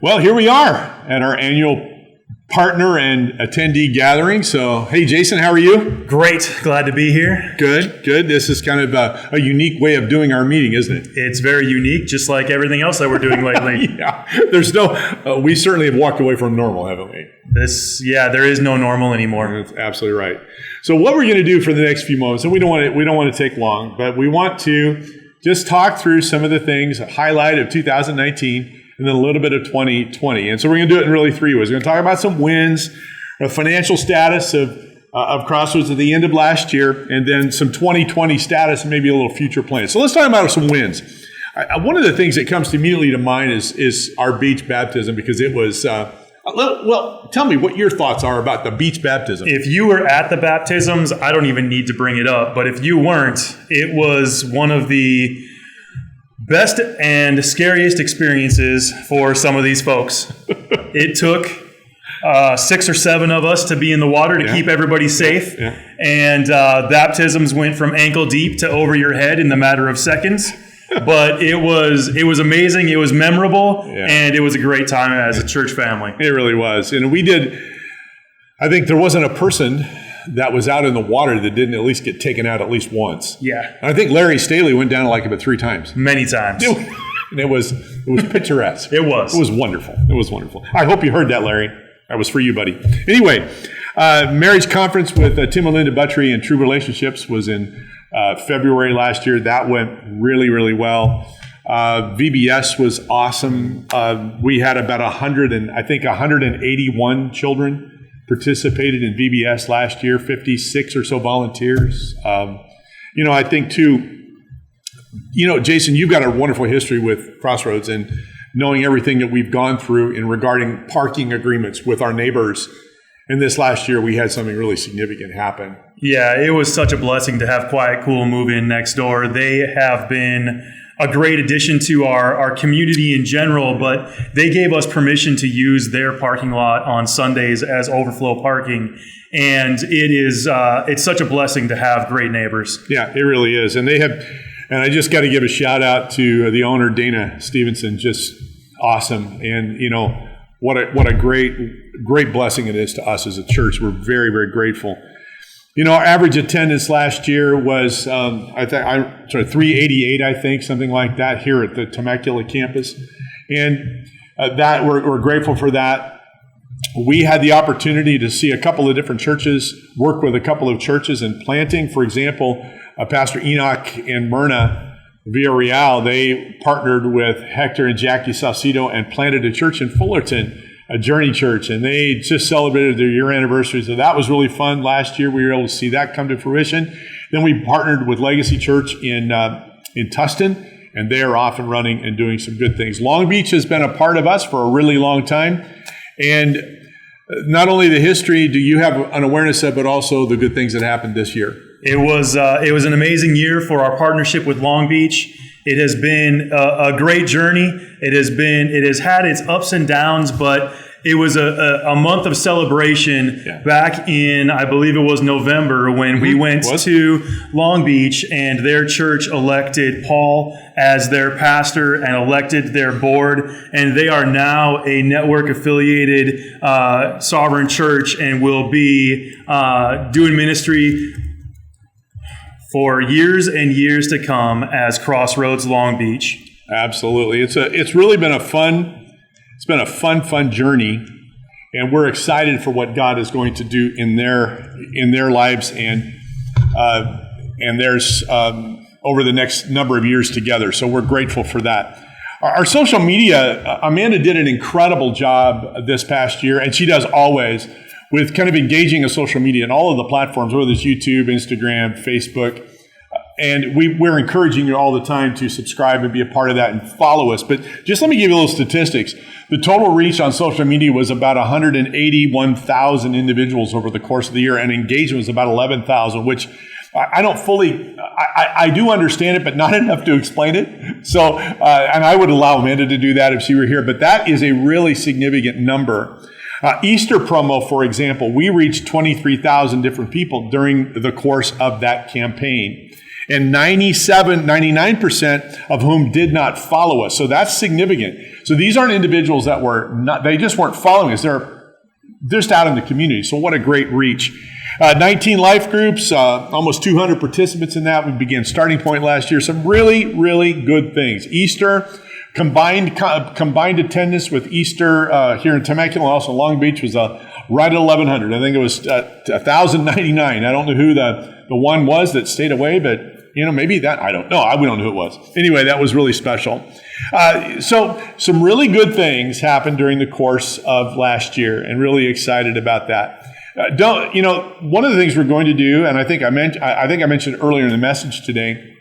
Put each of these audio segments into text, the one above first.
Well, here we are at our annual Partner and Attendee Gathering. So, hey, Jason, how are you? Great. Glad to be here. Good. This is kind of a unique way of doing our meeting, isn't it? It's very unique, just like everything else that we're doing lately. Yeah. There's we certainly have walked away from normal, haven't we? There is no normal anymore. That's absolutely right. So what we're going to do for the next few moments, and we don't want to take long, but we want to just talk through some of the things, a highlight of 2019, and then a little bit of 2020. And so we're going to do it in really three ways. We're going to talk about some wins, the financial status of Crossroads at the end of last year, and then some 2020 status and maybe a little future plans. So let's talk about some wins. One of the things that comes immediately to mind is our beach baptism, because it was, well, tell me what your thoughts are about the beach baptism. If you were at the baptisms, I don't even need to bring it up. But if you weren't, it was one of the best and scariest experiences for some of these folks. It took 6 or 7 of us to be in the water to keep everybody safe. Yeah. And baptisms went from ankle deep to over your head in the matter of seconds. But it was amazing. It was memorable, and it was a great time as a church family. It really was. And I think there wasn't a person that was out in the water that didn't at least get taken out at least once. Yeah. And I think Larry Staley went down like about 3 times. Many times. And it was picturesque. It was. It was wonderful. I hope you heard that, Larry. That was for you, buddy. Anyway, marriage conference with Tim and Linda Buttrey and True Relationships was in February last year. That went really, really well. VBS was awesome. We had about 181 children participated in VBS last year, 56 or so volunteers. I think too, Jason, you've got a wonderful history with Crossroads and knowing everything that we've gone through in regarding parking agreements with our neighbors. And this last year, we had something really significant happen. Yeah, it was such a blessing to have Quiet Cool move in next door. They have been a great addition to our community in general, but they gave us permission to use their parking lot on Sundays as overflow parking. And it's such a blessing to have great neighbors. Yeah, it really is. And I just got to give a shout out to the owner, Dana Stevenson, just awesome. And, what a great blessing it is to us as a church. We're very, very grateful. Our average attendance last year was 388, I think, something like that, here at the Temecula campus, and that we're grateful for that. We had the opportunity to see a couple of different churches, work with a couple of churches in planting. For example, Pastor Enoch and Myrna Villarreal, they partnered with Hector and Jackie Saucedo and planted a church in Fullerton, a Journey Church, and they just celebrated their year anniversary. So that was really fun. Last year, we were able to see that come to fruition. Then we partnered with Legacy Church in Tustin, and they are off and running and doing some good things. Long Beach has been a part of us for a really long time. And not only the history do you have an awareness of, but also the good things that happened this year. It was an amazing year for our partnership with Long Beach. It has been a great journey. It has had its ups and downs, but it was a month of celebration back in, I believe it was November, when we went to Long Beach and their church elected Paul as their pastor and elected their board. And they are now a network affiliated sovereign church and will be doing ministry for years and years to come as Crossroads Long Beach. Absolutely. It's really been a fun journey, and we're excited for what God is going to do in their lives and theirs over the next number of years together. So we're grateful for that. Our social media, Amanda did an incredible job this past year, and she does always, with kind of engaging in social media and all of the platforms, whether it's YouTube, Instagram, Facebook. And we're encouraging you all the time to subscribe and be a part of that and follow us. But just let me give you a little statistics. The total reach on social media was about 181,000 individuals over the course of the year, and engagement was about 11,000, which I don't fully, I do understand it, but not enough to explain it. So, and I would allow Amanda to do that if she were here, but that is a really significant number. Easter promo, for example, we reached 23,000 different people during the course of that campaign. And 99% of whom did not follow us. So that's significant. So these aren't individuals that they just weren't following us. They're just out in the community. So what a great reach. 19 life groups, almost 200 participants in that. We began Starting Point last year. Some really, really good things. Easter, combined attendance with Easter here in Temecula and also Long Beach was right at 1,100. I think it was 1,099. I don't know who the one was that stayed away, but maybe that, I don't know. We don't know who it was. Anyway, that was really special. So some really good things happened during the course of last year, and really excited about that. One of the things we're going to do, and I think I mentioned earlier in the message today,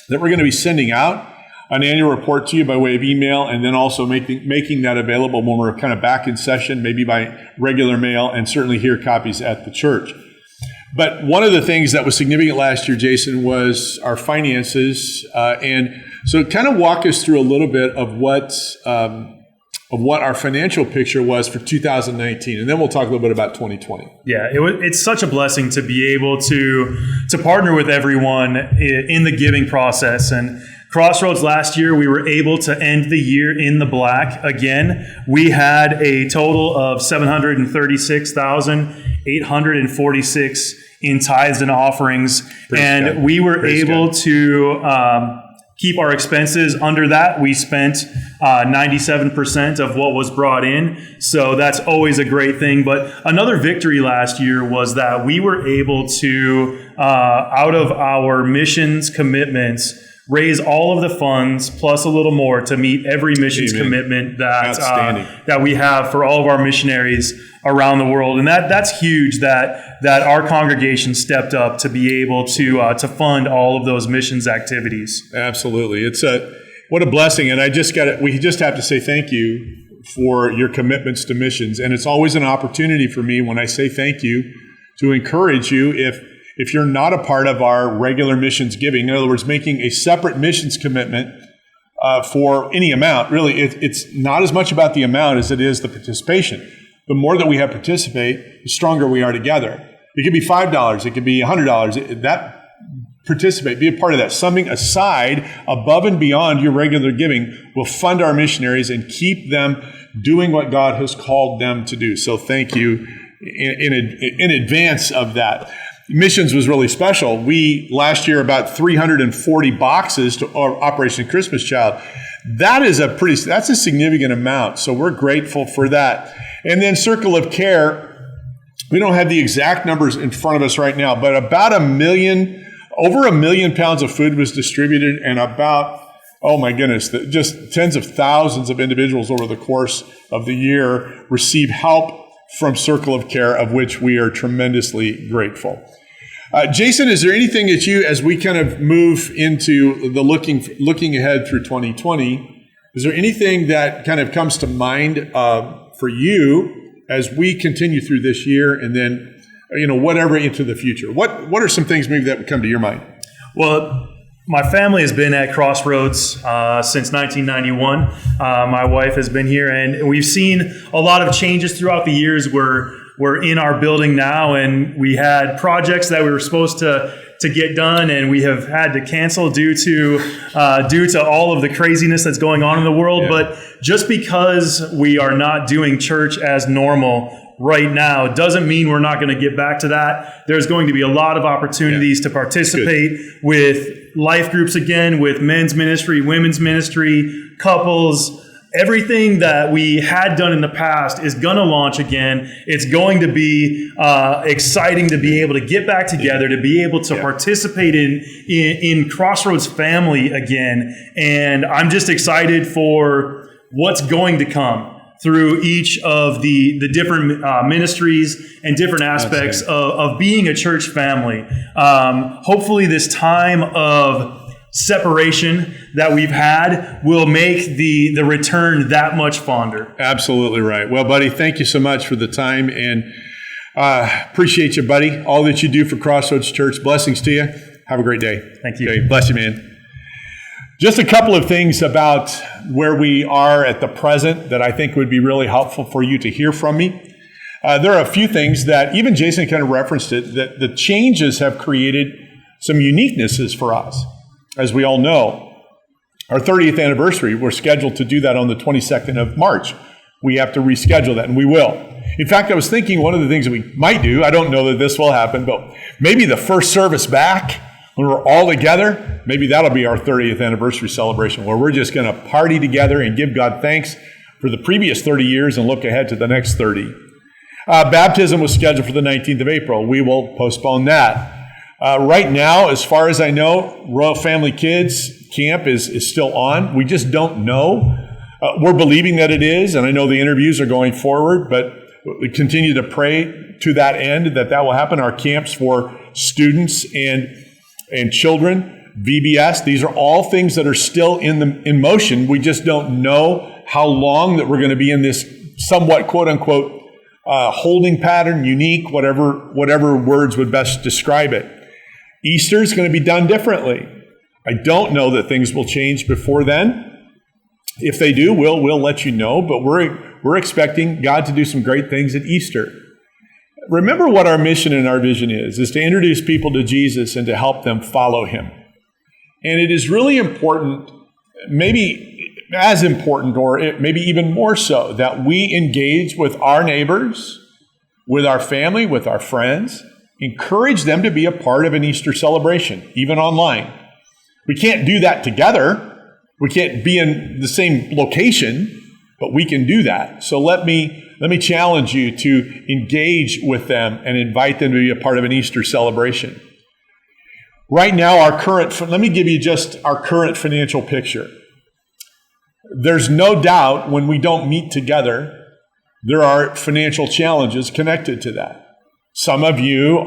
that we're going to be sending out an annual report to you by way of email, and then also making that available when we're kind of back in session, maybe by regular mail, and certainly here copies at the church. But one of the things that was significant last year, Jason, was our finances. And so kind of walk us through a little bit of what our financial picture was for 2019. And then we'll talk a little bit about 2020. Yeah, it's such a blessing to be able to partner with everyone in the giving process. And Crossroads last year, we were able to end the year in the black again. We had a total of $736,846 in tithes and offerings. And we were able to keep our expenses under that. We spent 97% of what was brought in. So that's always a great thing. But another victory last year was that we were able to, out of our missions commitments, raise all of the funds plus a little more to meet every missions commitment that we have for all of our missionaries around the world. And that's huge that our congregation stepped up to be able to fund all of those missions activities. Absolutely. What a blessing. And we just have to say thank you for your commitments to missions. And it's always an opportunity for me when I say thank you to encourage you if you're not a part of our regular missions giving, in other words, making a separate missions commitment for any amount. Really, it's not as much about the amount as it is the participation. The more that we have participate, the stronger we are together. It could be $5, it could be $100. That participate, be a part of that. Something aside, above and beyond your regular giving, will fund our missionaries and keep them doing what God has called them to do. So thank you in advance of that. Missions was really special. We, last year, about 340 boxes to Operation Christmas Child. That's a significant amount. So we're grateful for that. And then Circle of Care, we don't have the exact numbers in front of us right now, but about over 1 million pounds of food was distributed, and about, oh my goodness, just tens of thousands of individuals over the course of the year receive help from Circle of Care, of which we are tremendously grateful. Jason, is there anything that as we kind of move into the looking ahead through 2020, is there anything that kind of comes to mind for you as we continue through this year and then, whatever into the future? What are some things maybe that would come to your mind? Well, my family has been at Crossroads since 1991. My wife has been here, and we've seen a lot of changes throughout the years. We're in our building now, and we had projects that we were supposed to get done, and we have had to cancel due to all of the craziness that's going on in the world. Yeah. But just because we are not doing church as normal right now doesn't mean we're not going to get back to that. There's going to be a lot of opportunities to participate with life groups again, with men's ministry, women's ministry, couples. Everything that we had done in the past is going to launch again. It's going to be exciting to be able to get back together, to be able to participate in Crossroads family again. And I'm just excited for what's going to come through each of the different ministries and different aspects of being a church family. Hopefully this time of separation that we've had will make the return that much fonder. Absolutely right. Well, buddy, thank you so much for the time, and appreciate you, buddy. All that you do for Crossroads Church. Blessings to you. Have a great day. Thank you. Okay, bless you, man. Just a couple of things about where we are at the present that I think would be really helpful for you to hear from me. There are a few things that even Jason kind of referenced it, that the changes have created some uniquenesses for us. As we all know, Our 30th anniversary, we're scheduled to do that on the 22nd of March. We have to reschedule that, and we will. In fact, I was thinking one of the things that we might do, I don't know that this will happen, but maybe the first service back, when we're all together, maybe that'll be our 30th anniversary celebration, where we're just going to party together and give God thanks for the previous 30 years and look ahead to the next 30. Baptism was scheduled for the 19th of April. We will postpone that. Right now, as far as I know, Royal Family Kids Camp is still on. We just don't know. We're believing that it is, and I know the interviews are going forward, but we continue to pray to that end that will happen. Our camps for students and children, VBS, these are all things that are still in motion. We just don't know how long that we're going to be in this somewhat, quote unquote, holding pattern, unique, whatever words would best describe it. Easter is going to be done differently. I don't know that things will change before then. If they do, we'll let you know, but we're expecting God to do some great things at Easter. Remember what our mission and our vision is to introduce people to Jesus and to help them follow him. And it is really important, maybe as important, or maybe even more so, that we engage with our neighbors, with our family, with our friends, encourage them to be a part of an Easter celebration, even online. We can't do that together. We can't be in the same location, but we can do that. So let me challenge you to engage with them and invite them to be a part of an Easter celebration. Right now, let me give you just our current financial picture. There's no doubt when we don't meet together, there are financial challenges connected to that. Some of you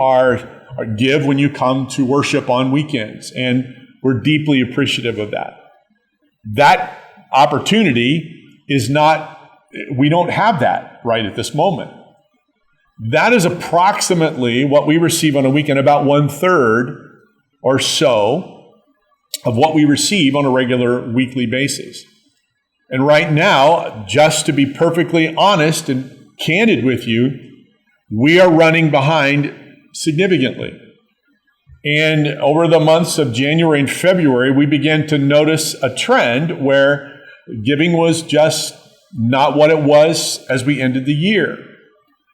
give when you come to worship on weekends, and we're deeply appreciative of that. That opportunity we don't have that right at this moment. That is approximately what we receive on a weekend, about 1/3 or so of what we receive on a regular weekly basis. And right now, just to be perfectly honest and candid with you, we are running behind significantly. And over the months of January and February, we began to notice a trend where giving was just not what it was as we ended the year.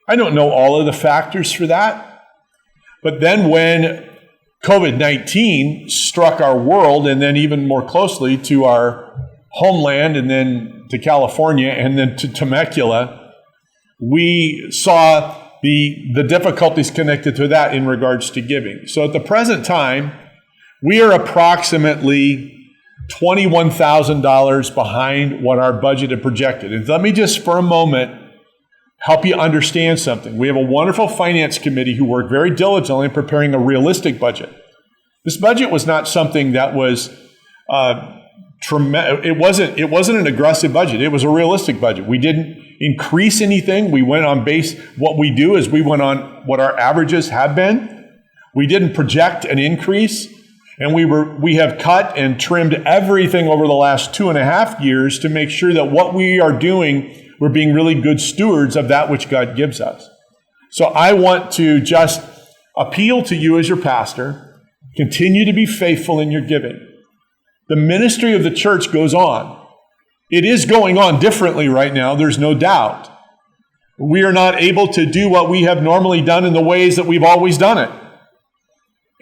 I don't know all of the factors for that. But then when COVID-19 struck our world, and then even more closely to our homeland, and then to California, and then to Temecula, we saw the difficulties connected to that in regards to giving. So at the present time, we are approximately $21,000 behind what our budget had projected. And let me just for a moment help you understand something. We have a wonderful finance committee who worked very diligently in preparing a realistic budget. This budget was not something that was it wasn't an aggressive budget. It was a realistic budget. We didn't increase anything. We went on what we do is we went on what our averages have been. We didn't project an increase, and we have cut and trimmed everything over the last 2.5 years to make sure that what we are doing, we're being really good stewards of that which God gives us. So I want to just appeal to you as your pastor, continue to be faithful in your giving. The ministry of the church goes on. It is going on differently right now, there's no doubt. We are not able to do what we have normally done in the ways that we've always done it.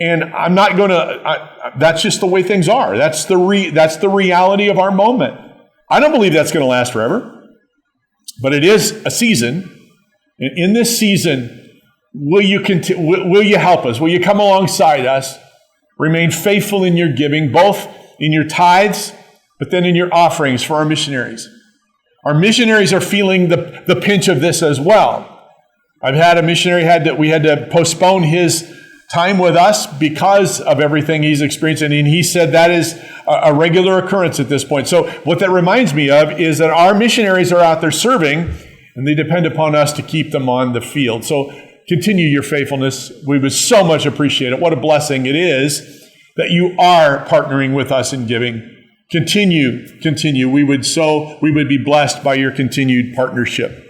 And I'm not going to, that's just the way things are. That's the reality of our moment. I don't believe that's going to last forever, but it is a season. And in this season, will you help us? Will you come alongside us? Remain faithful in your giving, both in your tithes, but then in your offerings for our missionaries. Our missionaries are feeling the pinch of this as well. I've had a missionary we had to postpone his time with us because of everything he's experiencing, and he said that is a regular occurrence at this point. So what that reminds me of is that our missionaries are out there serving, and they depend upon us to keep them on the field. So continue your faithfulness. We would so much appreciate it. What a blessing it is that you are partnering with us in giving. Continue. We would be blessed by your continued partnership.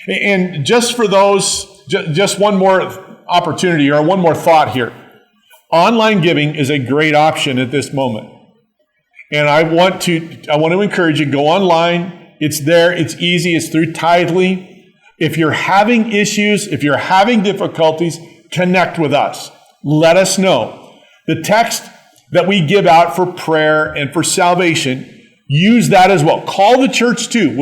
And just for those, just one more opportunity or one more thought here. Online giving is a great option at this moment. And I want to encourage you, go online. It's there. It's easy. It's through Tithely. If you're having issues, if you're having difficulties, connect with us. Let us know. The text that we give out for prayer and for salvation, use that as well. Call the church too.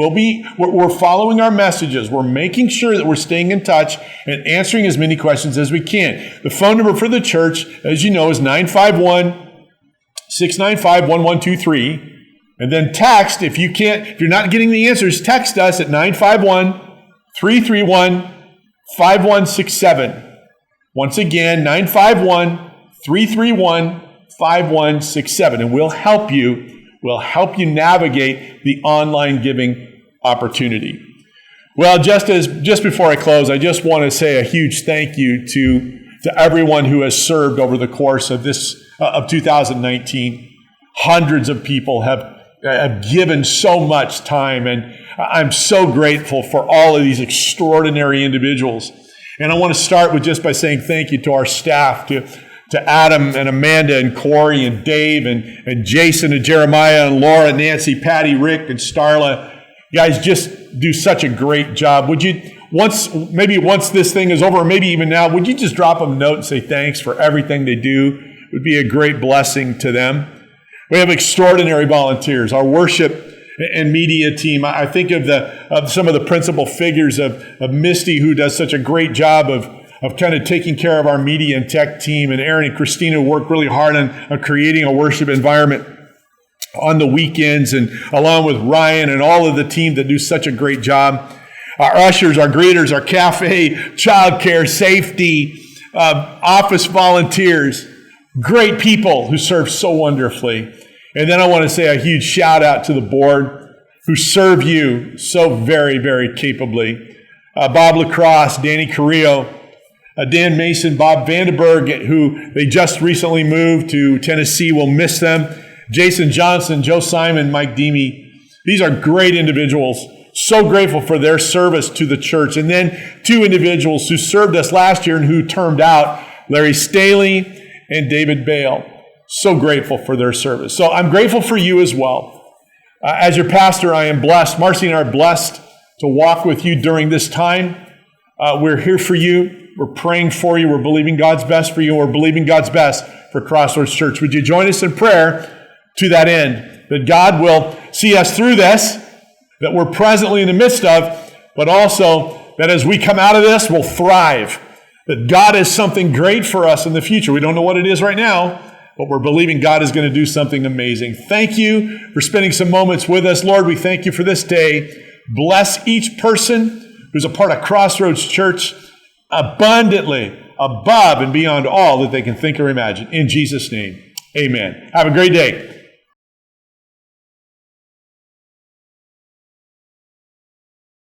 We're following our messages. We're making sure that we're staying in touch and answering as many questions as we can. The phone number for the church, as you know, is 951-695-1123. And then text, if you're not getting the answers, text us at 951-331-5167. Once again, 951-331-5167. And we'll help you navigate the online giving opportunity. Well, just before I close, I just want to say a huge thank you to everyone who has served over the course of 2019. Hundreds of people have given so much time, and I'm so grateful for all of these extraordinary individuals. And I want to start with just by saying thank you to our staff, to Adam and Amanda and Corey and Dave and Jason and Jeremiah and Laura, Nancy, Patty, Rick, and Starla. You guys just do such a great job. Would you, once this thing is over, or maybe even now, would you just drop them a note and say thanks for everything they do? It would be a great blessing to them. We have extraordinary volunteers. Our worship and media team, I think of some of the principal figures of Misty, who does such a great job of kind of taking care of our media and tech team, and Aaron and Christina work really hard on creating a worship environment on the weekends, and along with Ryan and all of the team that do such a great job. Our ushers, our greeters, our cafe, childcare, safety, office volunteers, great people who serve so wonderfully. And then I want to say a huge shout out to the board who serve you so very, very capably. Bob Lacrosse, Danny Carrillo, Dan Mason, Bob Vandenberg, who they just recently moved to Tennessee. We'll miss them. Jason Johnson, Joe Simon, Mike Deemy. These are great individuals. So grateful for their service to the church. And then two individuals who served us last year and who termed out, Larry Staley and David Bale. So grateful for their service. So I'm grateful for you as well. As your pastor, I am blessed. Marcy and I are blessed to walk with you during this time. We're here for you. We're praying for you. We're believing God's best for you. We're believing God's best for Crossroads Church. Would you join us in prayer to that end? That God will see us through this, that we're presently in the midst of, but also that as we come out of this, we'll thrive. That God has something great for us in the future. We don't know what it is right now, but we're believing God is going to do something amazing. Thank you for spending some moments with us. Lord, we thank you for this day. Bless each person who's a part of Crossroads Church abundantly, above and beyond all that they can think or imagine. In Jesus' name, amen. Have a great day.